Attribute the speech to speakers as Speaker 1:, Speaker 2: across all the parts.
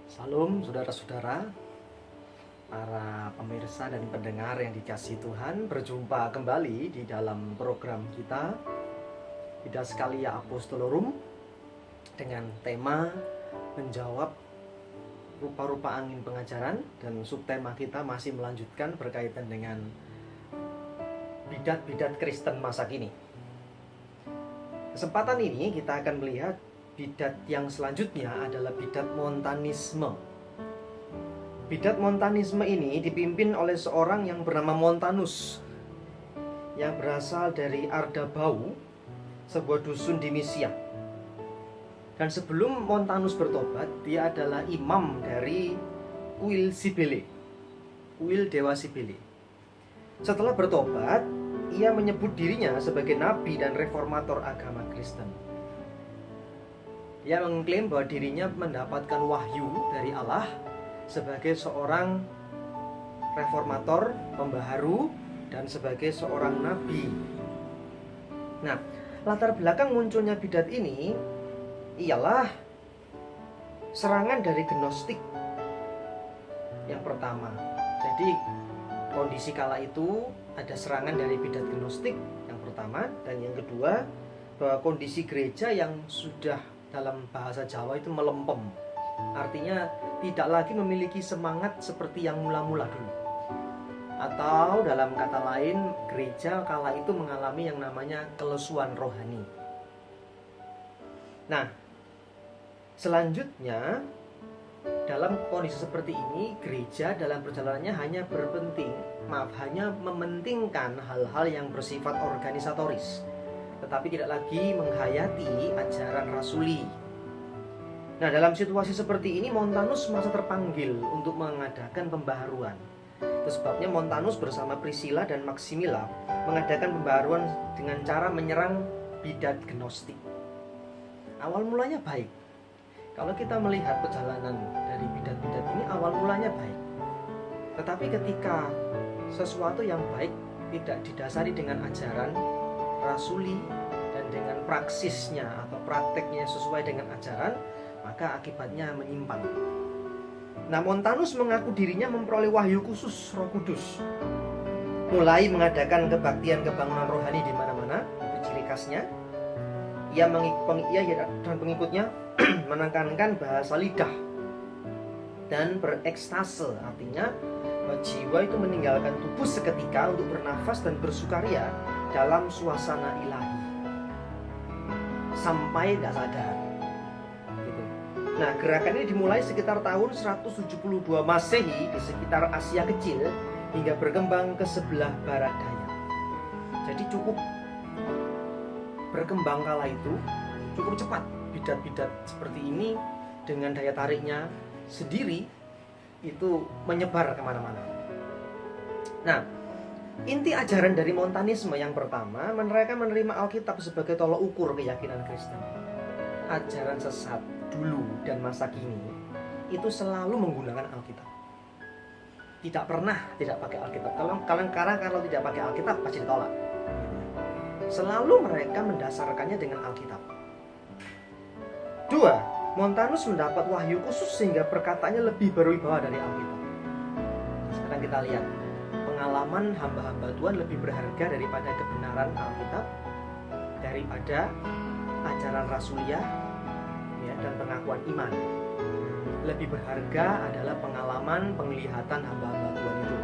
Speaker 1: Salam saudara-saudara, para pemirsa dan pendengar yang dikasihi Tuhan. Berjumpa kembali di dalam program kita Fides Scalia Apostolorum dengan tema menjawab rupa-rupa angin pengajaran, dan subtema kita masih melanjutkan berkaitan dengan bidat-bidat Kristen masa kini. Kesempatan ini kita akan melihat bidat yang selanjutnya adalah bidat Montanisme. Bidat Montanisme ini dipimpin oleh seorang yang bernama Montanus, yang berasal dari Ardabau, sebuah dusun di Misia. Dan sebelum Montanus bertobat, dia adalah imam dari kuil Sibele, kuil Dewa Sibele. Setelah bertobat, ia menyebut dirinya sebagai nabi dan reformator agama Kristen. Dia mengklaim bahwa dirinya mendapatkan wahyu dari Allah sebagai seorang reformator, pembaharu, dan sebagai seorang nabi. Nah, latar belakang munculnya bidat ini ialah serangan dari Gnostik yang pertama. Jadi kondisi kala itu ada serangan dari bidat Gnostik yang pertama, dan yang kedua bahwa kondisi gereja yang sudah dalam bahasa Jawa itu melempem, artinya tidak lagi memiliki semangat seperti yang mula-mula dulu. Atau dalam kata lain, gereja kala itu mengalami yang namanya kelesuan rohani. Nah, selanjutnya dalam kondisi seperti ini, gereja dalam perjalanannya hanya mementingkan hal-hal yang bersifat organisatoris, tetapi tidak lagi menghayati ajaran rasuli. Nah, dalam situasi seperti ini Montanus merasa terpanggil untuk mengadakan pembaharuan. Itu sebabnya Montanus bersama Priscilla dan Maximilla mengadakan pembaharuan dengan cara menyerang bidat Gnostik. Awal mulanya baik. Kalau kita melihat perjalanan dari bidat-bidat ini, awal mulanya baik. Tetapi ketika sesuatu yang baik tidak didasari dengan ajaran rasuli dan dengan praksisnya atau prakteknya sesuai dengan ajaran, maka akibatnya menyimpang. Nah, Montanus mengaku dirinya memperoleh wahyu khusus Roh Kudus, mulai mengadakan kebaktian kebangunan rohani di mana-mana. Itu ciri khasnya. Ia dan pengikutnya menekankan bahasa lidah dan berekstase, artinya jiwa itu meninggalkan tubuh seketika untuk bernafas dan bersukaria dalam suasana ilahi sampai tidak sadar gitu. Nah, gerakan ini dimulai sekitar tahun 172 Masehi di sekitar Asia Kecil hingga berkembang ke sebelah barat daya. Jadi cukup berkembang kala itu cukup cepat. Bidat-bidat seperti ini dengan daya tariknya sendiri itu menyebar kemana-mana. Nah, inti ajaran dari Montanisme yang pertama, mereka menerima Alkitab sebagai tolok ukur keyakinan Kristen. Ajaran sesat dulu dan masa kini itu selalu menggunakan Alkitab. Tidak pernah tidak pakai Alkitab. Kalau tidak pakai Alkitab pasti ditolak. Selalu mereka mendasarkannya dengan Alkitab. Dua, Montanus mendapat wahyu khusus sehingga perkataannya lebih berwibawa dari Alkitab. Sekarang kita lihat pengalaman hamba-hamba Tuhan lebih berharga daripada kebenaran Alkitab, daripada ajaran rasuliah ya, dan pengakuan iman. Lebih berharga adalah pengalaman penglihatan hamba-hamba Tuhan itu.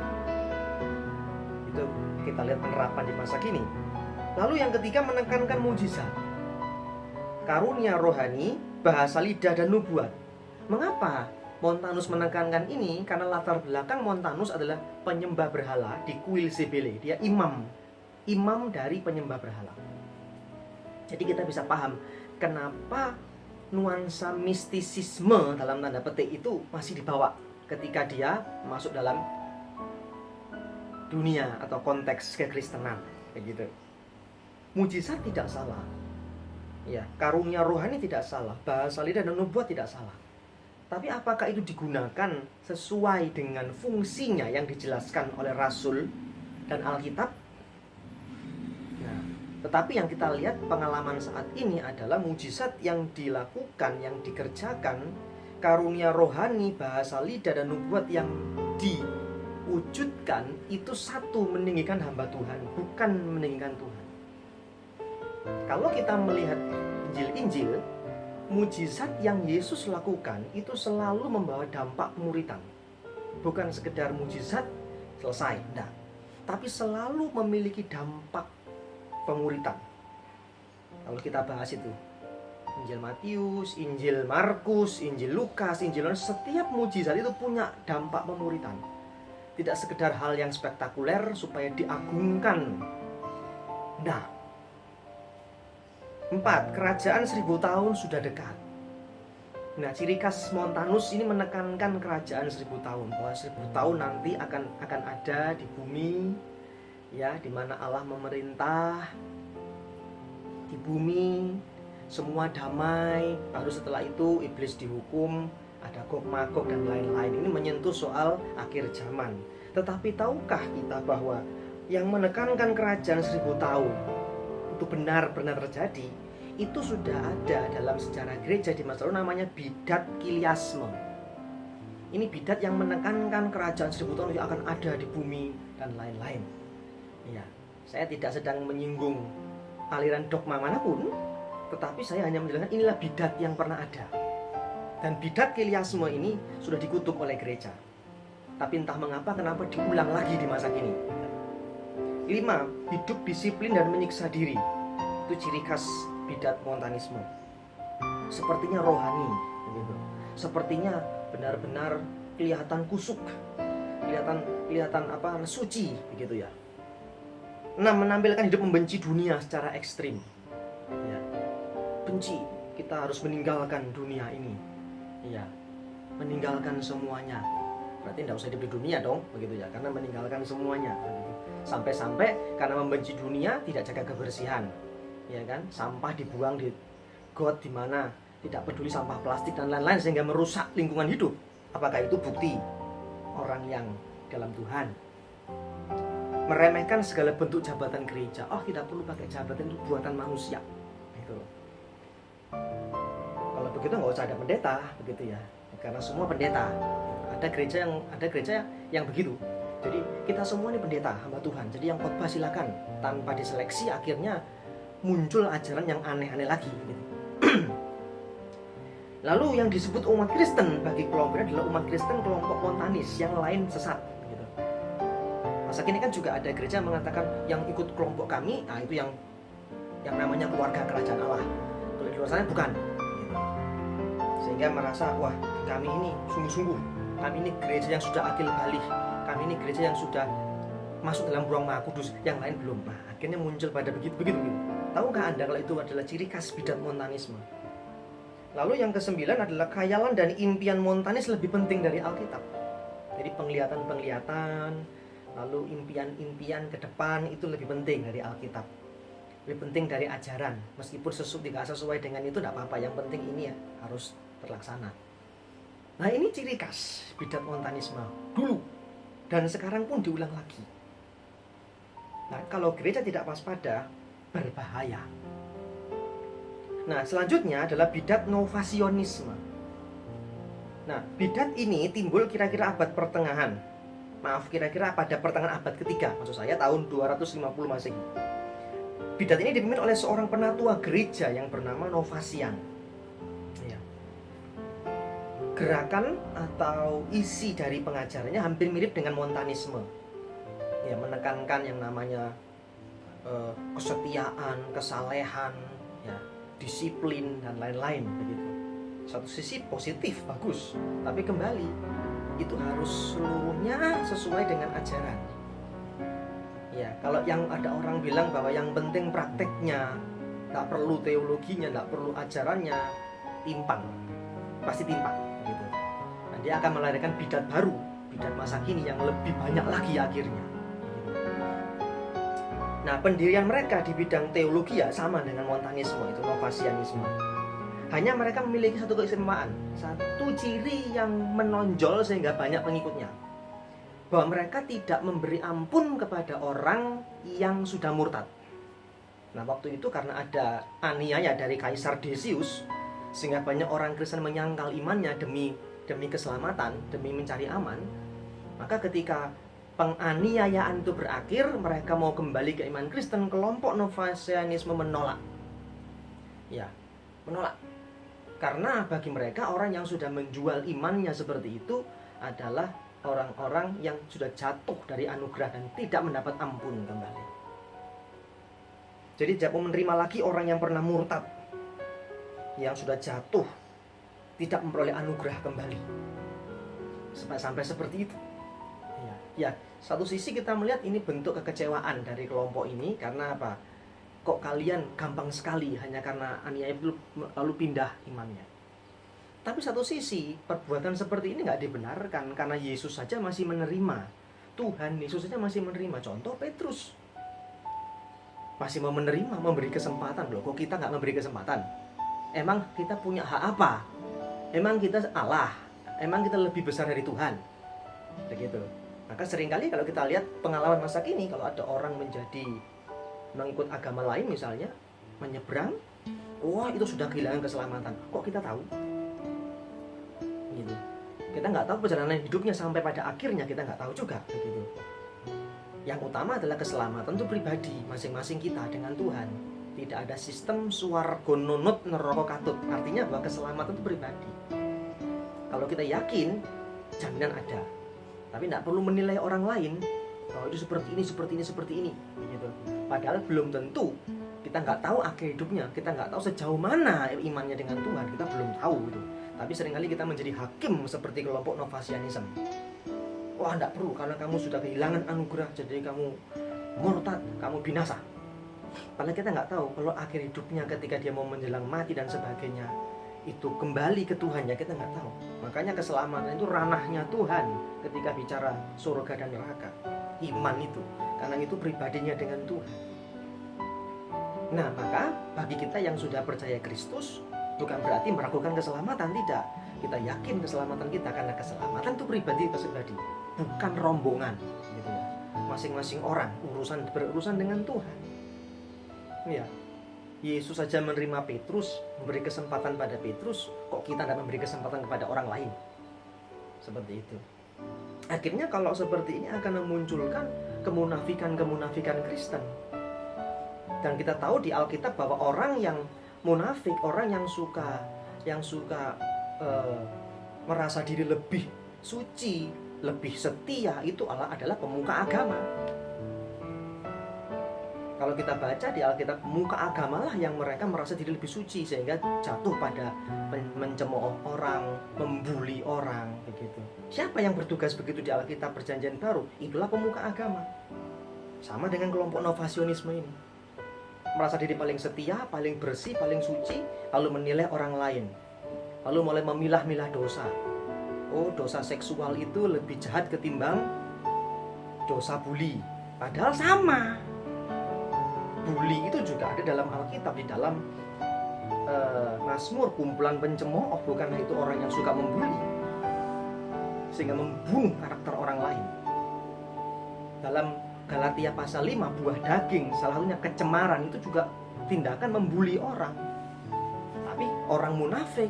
Speaker 1: Itu kita lihat penerapan di masa kini. Lalu yang ketiga, menekankan mujizat, karunia rohani, bahasa lidah, dan nubuat. Mengapa Montanus menekankan ini? Karena latar belakang Montanus adalah penyembah berhala di kuil Sibele. Dia imam dari penyembah berhala. Jadi kita bisa paham kenapa nuansa mistisisme dalam tanda petik itu masih dibawa ketika dia masuk dalam dunia atau konteks kekristenan, begitu. Mujizat tidak salah, ya, karunia rohani tidak salah, bahasa lidah dan nubuat tidak salah. Tapi apakah itu digunakan sesuai dengan fungsinya yang dijelaskan oleh Rasul dan Alkitab? Nah, tetapi yang kita lihat pengalaman saat ini adalah mujizat yang dilakukan, yang dikerjakan karunia rohani, bahasa lidah dan nubuat yang diwujudkan itu satu, meninggikan hamba Tuhan, bukan meninggikan Tuhan. Kalau kita melihat Injil-Injil, mujizat yang Yesus lakukan itu selalu membawa dampak pemuritan. Bukan sekedar mujizat selesai, enggak. Tapi selalu memiliki dampak pemuritan. Kalau kita bahas itu Injil Matius, Injil Markus, Injil Lukas, Injil Yohanes, setiap mujizat itu punya dampak pemuritan. Tidak sekedar hal yang spektakuler supaya diagungkan. Nah, 4. Kerajaan 1000 tahun sudah dekat. Nah, ciri khas Montanus ini menekankan kerajaan 1000 tahun, bahwa 1000 tahun nanti akan ada di bumi, ya, di mana Allah memerintah di bumi, semua damai. Lalu setelah itu iblis dihukum, ada Gog Magog dan lain-lain. Ini menyentuh soal akhir zaman. Tetapi tahukah kita bahwa yang menekankan kerajaan 1000 tahun itu benar-benar terjadi, itu sudah ada dalam sejarah gereja di masa lalu, namanya bidat kiliasme. Ini bidat yang menekankan kerajaan 1000 tahun yang akan ada di bumi dan lain-lain. Ya, saya tidak sedang menyinggung aliran dogma manapun, tetapi saya hanya menjelaskan inilah bidat yang pernah ada. Dan bidat kiliasme ini sudah dikutuk oleh gereja. Tapi entah mengapa, kenapa diulang lagi di masa kini. 5. Hidup disiplin dan menyiksa diri. Itu ciri khas bidat Montanisme. Sepertinya rohani, begitu. Sepertinya benar-benar kelihatan kusuk, kelihatan suci, begitu ya. 6. Menampilkan hidup membenci dunia secara ekstrim. Ya. Benci, kita harus meninggalkan dunia ini. Ya. Meninggalkan semuanya. Berarti tidak usah hidup di dunia dong, begitu ya, karena meninggalkan semuanya. Sampai-sampai karena membenci dunia tidak jaga kebersihan, ya kan? Sampah dibuang di got di mana, tidak peduli sampah plastik dan lain-lain, sehingga merusak lingkungan hidup. Apakah itu bukti orang yang dalam Tuhan? Meremehkan segala bentuk jabatan gereja. Oh, tidak perlu pakai jabatan, itu buatan manusia. Gitu. Kalau begitu nggak usah ada pendeta, begitu ya. Karena semua pendeta. Ada gereja yang begitu. Jadi kita semua ini pendeta, hamba Tuhan. Jadi yang khotbah silakan, tanpa diseleksi, akhirnya muncul ajaran yang aneh-aneh lagi. Gitu. Lalu yang disebut umat Kristen bagi kelompok ini adalah umat Kristen kelompok Montanis, yang lain sesat. Gitu. Masa kini kan juga ada gereja yang mengatakan yang ikut kelompok kami, nah itu yang namanya keluarga kerajaan Allah. Kalau di luar sana bukan. Gitu. Sehingga merasa, wah, kami ini sungguh-sungguh, kami ini gereja yang sudah akil balik, kami ini gereja yang sudah masuk dalam ruang Maha Kudus, yang lain belum. Nah, akhirnya muncul pada begitu. Tahukah Anda kalau itu adalah ciri khas bidat Montanisme? Lalu yang ke-9 adalah khayalan dan impian Montanis lebih penting dari Alkitab. Jadi penglihatan-penglihatan, lalu impian-impian ke depan itu lebih penting dari Alkitab. Lebih penting dari ajaran. Meskipun tidak sesuai dengan itu, tidak apa-apa. Yang penting ini ya harus terlaksana. Nah, ini ciri khas bidat Montanisme dulu. Dan sekarang pun diulang lagi. Nah, kalau gereja tidak waspada, berbahaya. Nah, selanjutnya adalah bidat Novasionisme. Nah, bidat ini timbul kira-kira abad pertengahan. Kira-kira pada pertengahan abad ketiga, maksud saya tahun 250 Masehi. Bidat ini dipimpin oleh seorang penatua gereja yang bernama Novasian. Ya. Gerakan atau isi dari pengajarannya hampir mirip dengan Montanisme. Ya, menekankan yang namanya kesetiaan, kesalehan, ya, disiplin dan lain-lain begitu. Satu sisi positif, bagus, tapi kembali itu harus seluruhnya sesuai dengan ajaran. Ya, kalau yang ada orang bilang bahwa yang penting prakteknya, nggak perlu teologinya, nggak perlu ajarannya, timpang, pasti timpang gitu. Dan dia akan melahirkan bidat baru, bidat masa kini yang lebih banyak lagi akhirnya. Nah, pendirian mereka di bidang teologi ya sama dengan Montanisme, itu Novasianisme. Hanya mereka memiliki satu keistimewaan, satu ciri yang menonjol sehingga banyak pengikutnya, bahwa mereka tidak memberi ampun kepada orang yang sudah murtad. Nah, waktu itu karena ada aniaya dari Kaisar Decius, sehingga banyak orang Kristen menyangkal imannya demi keselamatan, demi mencari aman. Maka ketika penganiayaan itu berakhir, mereka mau kembali ke iman Kristen, kelompok Novasianisme menolak. Ya, menolak. Karena bagi mereka orang yang sudah menjual imannya seperti itu adalah orang-orang yang sudah jatuh dari anugerah dan tidak mendapat ampun kembali. Jadi tidak mau menerima lagi orang yang pernah murtad, yang sudah jatuh, tidak memperoleh anugerah kembali. Sampai seperti itu. Ya, satu sisi kita melihat ini bentuk kekecewaan dari kelompok ini. Karena apa? Kok kalian gampang sekali hanya karena aniaya lalu pindah imannya. Tapi satu sisi perbuatan seperti ini nggak dibenarkan, karena Yesus saja masih menerima. Tuhan Yesus saja masih menerima. Contoh Petrus masih mau menerima, memberi kesempatan. Loh, kok kita nggak memberi kesempatan? Emang kita punya hak apa? Emang kita Allah? Emang kita lebih besar dari Tuhan? Begitu. Maka seringkali kalau kita lihat pengalaman masa kini, kalau ada orang mengikut agama lain misalnya, menyeberang, wah itu sudah kehilangan keselamatan. Kok kita tahu? Gitu. Kita nggak tahu perjalanan hidupnya sampai pada akhirnya, kita nggak tahu juga. Begitu. Yang utama adalah keselamatan itu pribadi masing-masing kita dengan Tuhan. Tidak ada sistem suargononut neraka katut. Artinya bahwa keselamatan itu pribadi. Kalau kita yakin, jaminan ada. Tapi tidak perlu menilai orang lain. Oh, itu seperti ini. Gitu. Padahal belum tentu. Kita nggak tahu akhir hidupnya. Kita nggak tahu sejauh mana imannya dengan Tuhan. Kita belum tahu gitu. Tapi seringkali kita menjadi hakim seperti kelompok Novasianisme. Wah, tidak perlu, karena kamu sudah kehilangan anugerah, jadi kamu murtad, kamu binasa. Padahal kita nggak tahu kalau akhir hidupnya ketika dia mau menjelang mati dan sebagainya, itu kembali ke Tuhan, ya kita nggak tahu. Makanya keselamatan itu ranahnya Tuhan ketika bicara surga dan neraka. Iman itu, karena itu pribadinya dengan Tuhan. Nah, maka bagi kita yang sudah percaya Kristus, bukan berarti meragukan keselamatan, tidak. Kita yakin keselamatan kita, karena keselamatan itu pribadi, bukan rombongan, gitu ya. Masing-masing orang berurusan dengan Tuhan. Ya, Yesus saja menerima Petrus, memberi kesempatan pada Petrus, kok kita tidak memberi kesempatan kepada orang lain? Seperti itu. Akhirnya kalau seperti ini akan memunculkan kemunafikan Kristen. Dan kita tahu di Alkitab bahwa orang yang munafik, orang yang suka merasa diri lebih suci, lebih setia, itu adalah pemuka agama. Kalau kita baca di Alkitab, pemuka agama lah yang mereka merasa diri lebih suci, sehingga jatuh pada mencemooh orang, membuli orang, begitu. Siapa yang bertugas begitu di Alkitab Perjanjian Baru? Itulah pemuka agama. Sama dengan kelompok Novasionisme ini. Merasa diri paling setia, paling bersih, paling suci, lalu menilai orang lain. Lalu mulai memilah-milah dosa. Oh, dosa seksual itu lebih jahat ketimbang dosa bully. Padahal sama. Bully itu juga ada dalam Alkitab, di dalam Mazmur, kumpulan pencemooh, bukanlah itu orang yang suka membuli, sehingga membunuh karakter orang lain. Dalam Galatia pasal 5, buah daging, salah satunya kecemaran, itu juga tindakan membuli orang. Tapi orang munafik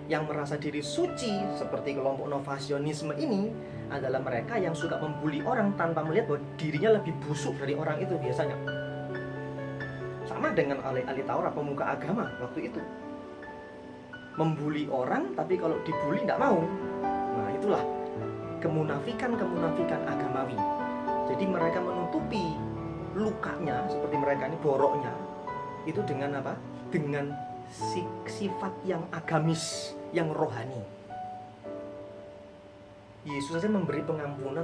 Speaker 1: yang merasa diri suci seperti kelompok Novasionisme ini adalah mereka yang suka membuli orang tanpa melihat bahwa dirinya lebih busuk dari orang itu biasanya. Sama dengan ahli Taurat, pemuka agama waktu itu. Membuli orang, tapi kalau dibuli tidak mau. Nah, itulah kemunafikan agamawi. Jadi mereka menutupi lukanya, seperti mereka ini boroknya, itu dengan apa? Dengan sifat yang agamis, yang rohani. Yesus saja memberi pengampunan,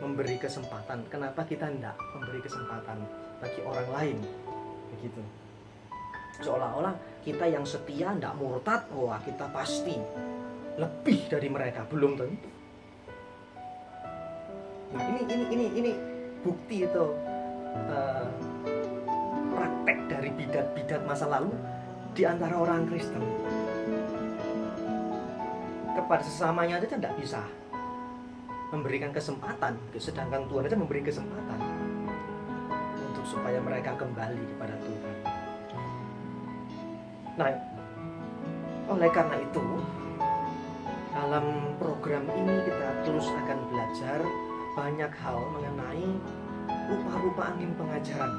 Speaker 1: memberi kesempatan. Kenapa kita tidak memberi kesempatan bagi orang lain? Begitu. Seolah-olah kita yang setia, tidak murtad, wah kita pasti lebih dari mereka. Belum tentu. Nah, ini bukti itu praktek dari bidat-bidat masa lalu di antara orang Kristen. Kepada sesamanya aja tidak bisa memberikan kesempatan, sedangkan Tuhan aja memberi kesempatan untuk supaya mereka kembali kepada Tuhan. Nah, Oleh karena itu, dalam program ini kita terus akan belajar banyak hal mengenai rupa-rupa angin pengajaran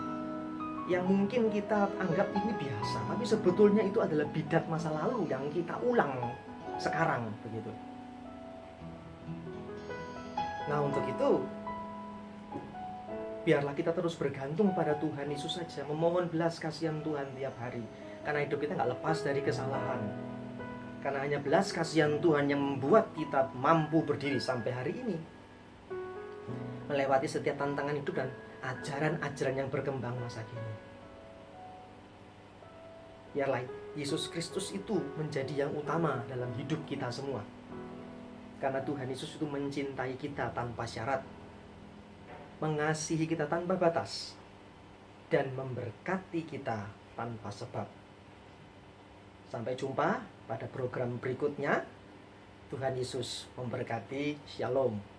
Speaker 1: yang mungkin kita anggap ini biasa, tapi sebetulnya itu adalah bidat masa lalu yang kita ulang sekarang, begitu. Nah, untuk itu biarlah kita terus bergantung pada Tuhan Yesus saja, memohon belas kasihan Tuhan tiap hari, karena hidup kita nggak lepas dari kesalahan. Karena hanya belas kasihan Tuhan yang membuat kita mampu berdiri sampai hari ini, melewati setiap tantangan hidup dan ajaran-ajaran yang berkembang masa kini. Biarlah Yesus Kristus itu menjadi yang utama dalam hidup kita semua. Karena Tuhan Yesus itu mencintai kita tanpa syarat, mengasihi kita tanpa batas, dan memberkati kita tanpa sebab. Sampai jumpa pada program berikutnya. Tuhan Yesus memberkati. Shalom.